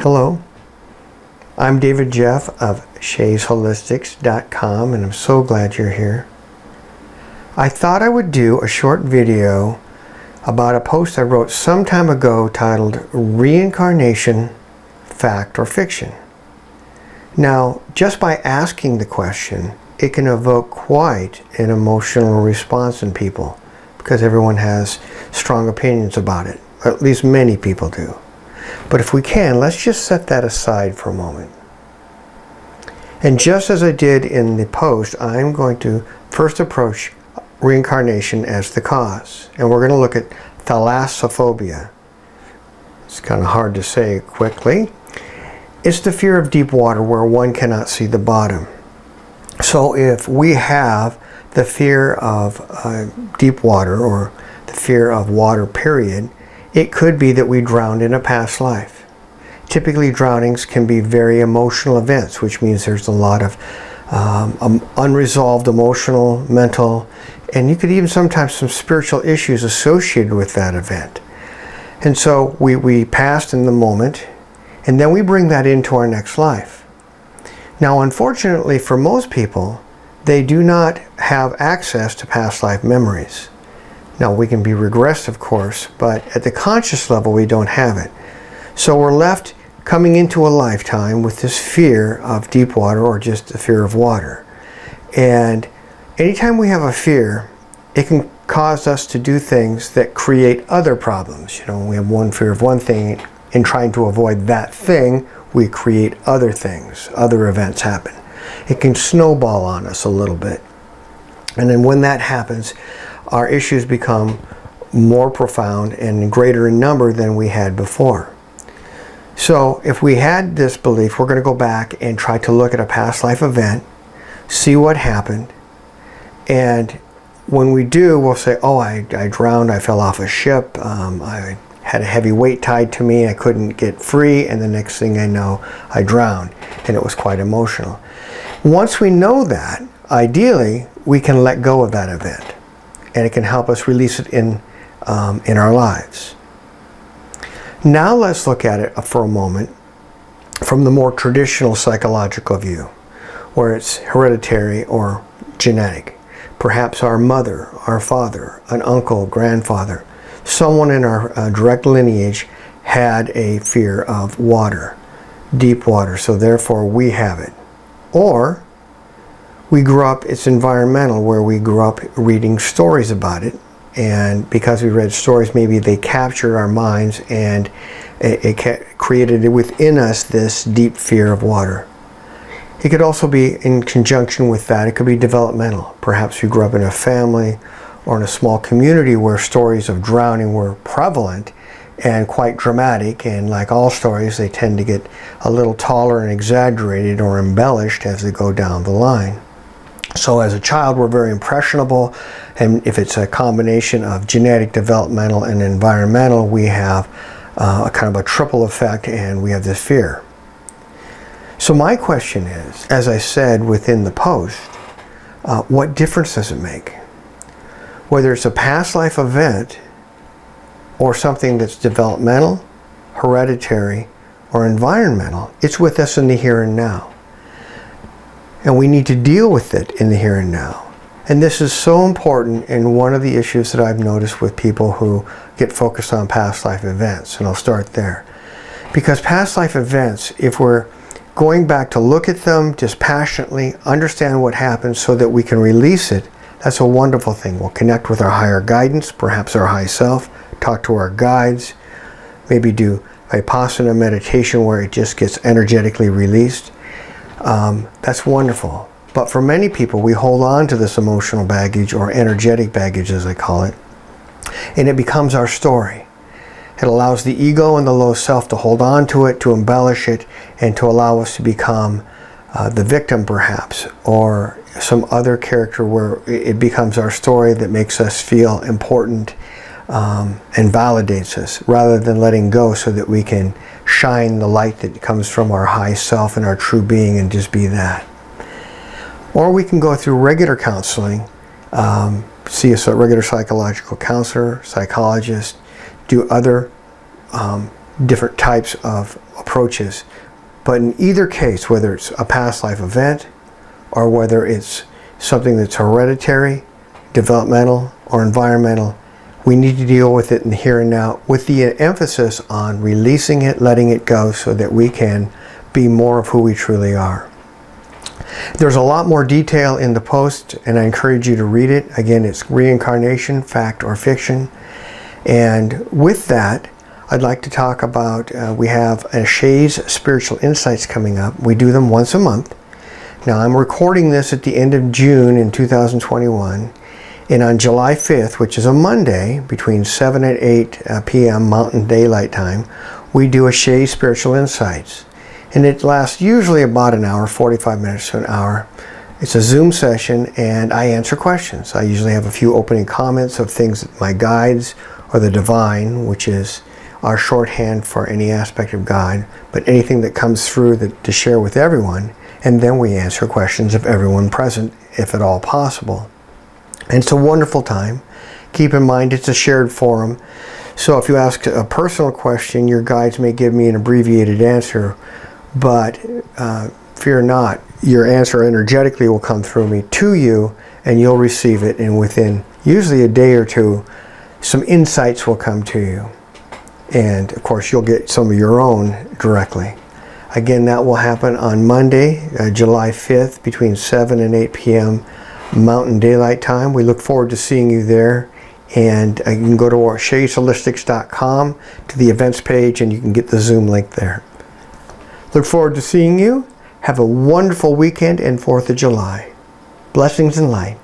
Hello, I'm David Jeff of ShaysHolistics.com, and I'm so glad you're here. I thought I would do a short video about a post I wrote some time ago titled Reincarnation, Fact or Fiction. Now, just by asking the question, it can evoke quite an emotional response in people because everyone has strong opinions about it, or at least many people do. But if we can, let's just set that aside for a moment. And just as I did in the post, I'm going to first approach reincarnation as the cause. And we're going to look at Thalassophobia. It's kind of hard to say quickly. It's the fear of deep water where one cannot see the bottom. So if we have the fear of deep water, or the fear of water period, it could be that we drowned in a past life. Typically, drownings can be very emotional events, which means there's a lot of unresolved emotional, mental, and you could even sometimes some spiritual issues associated with that event. And so we passed in the moment, and then we bring that into our next life. Now, unfortunately for most people, they do not have access to past life memories. Now, we can be regressed, of course, but at the conscious level, we don't have it. So we're left coming into a lifetime with this fear of deep water, or just the fear of water. And anytime we have a fear, it can cause us to do things that create other problems. You know, we have one fear of one thing, in trying to avoid that thing, we create other things, other events happen. It can snowball on us a little bit. And then when that happens, our issues become more profound and greater in number than we had before. So if we had this belief, we're going to go back and try to look at a past life event, see what happened, and when we do, we'll say, oh, I drowned, I fell off a ship, I had a heavy weight tied to me, I couldn't get free, and the next thing I know, I drowned, and it was quite emotional. Once we know that, ideally, we can let go of that event, and it can help us release it in our lives. Now let's look at it for a moment from the more traditional psychological view, where it's hereditary or genetic. Perhaps our mother, our father, an uncle, grandfather, someone in our direct lineage had a fear of water, deep water, so therefore we have it. Or we grew up, it's environmental, where we grew up reading stories about it, and because we read stories, maybe they captured our minds, and it created within us this deep fear of water. It could also be in conjunction with that, it could be developmental. Perhaps you grew up in a family or in a small community where stories of drowning were prevalent and quite dramatic, and like all stories, they tend to get a little taller and exaggerated or embellished as they go down the line. So as a child, we're very impressionable, and if it's a combination of genetic, developmental, and environmental, we have a kind of a triple effect, and we have this fear. So my question is, as I said within the post, what difference does it make? Whether it's a past life event or something that's developmental, hereditary, or environmental, it's with us in the here and now. And we need to deal with it in the here and now. And this is so important, and one of the issues that I've noticed with people who get focused on past life events, and I'll start there. Because past life events, if we're going back to look at them dispassionately, understand what happened so that we can release it, that's a wonderful thing. We'll connect with our higher guidance, perhaps our high self, talk to our guides, maybe do Vipassana meditation where it just gets energetically released. That's wonderful. But for many people, we hold on to this emotional baggage, or energetic baggage as I call it, and it becomes our story. It allows the ego and the low self to hold on to it, to embellish it, and to allow us to become the victim perhaps, or some other character where it becomes our story that makes us feel important and validates us, rather than letting go so that we can shine the light that comes from our high self and our true being and just be that. Or we can go through regular counseling, see a regular psychological counselor, psychologist, do other different types of approaches. But in either case, whether it's a past life event or whether it's something that's hereditary, developmental, or environmental, we need to deal with it in the here and now with the emphasis on releasing it, letting it go so that we can be more of who we truly are. There's a lot more detail in the post, and I encourage you to read it. Again, it's Reincarnation, Fact or Fiction. And with that, I'd like to talk about, we have a Shays Spiritual Insights coming up. We do them once a month. Now, I'm recording this at the end of June in 2021. And on July 5th, which is a Monday, between 7 and 8 p.m. Mountain Daylight Time, we do a Shays Spiritual Insights. And it lasts usually about an hour, 45 minutes to an hour. It's a Zoom session, and I answer questions. I usually have a few opening comments of things that my guides, or the divine, which is our shorthand for any aspect of God, but anything that comes through to share with everyone, and then we answer questions of everyone present, if at all possible. And it's a wonderful time. Keep in mind it's a shared forum, so if you ask a personal question, your guides may give me an abbreviated answer, but fear not, your answer energetically will come through me to you, and you'll receive it, and within usually a day or two, some insights will come to you. And of course, you'll get some of your own directly. Again, that will happen on Monday, July 5th, between 7 and 8 p.m. Mountain Daylight Time. We look forward to seeing you there. And you can go to our ShaysHolistics.com to the events page, and you can get the Zoom link there. Look forward to seeing you. Have a wonderful weekend and 4th of July. Blessings and light.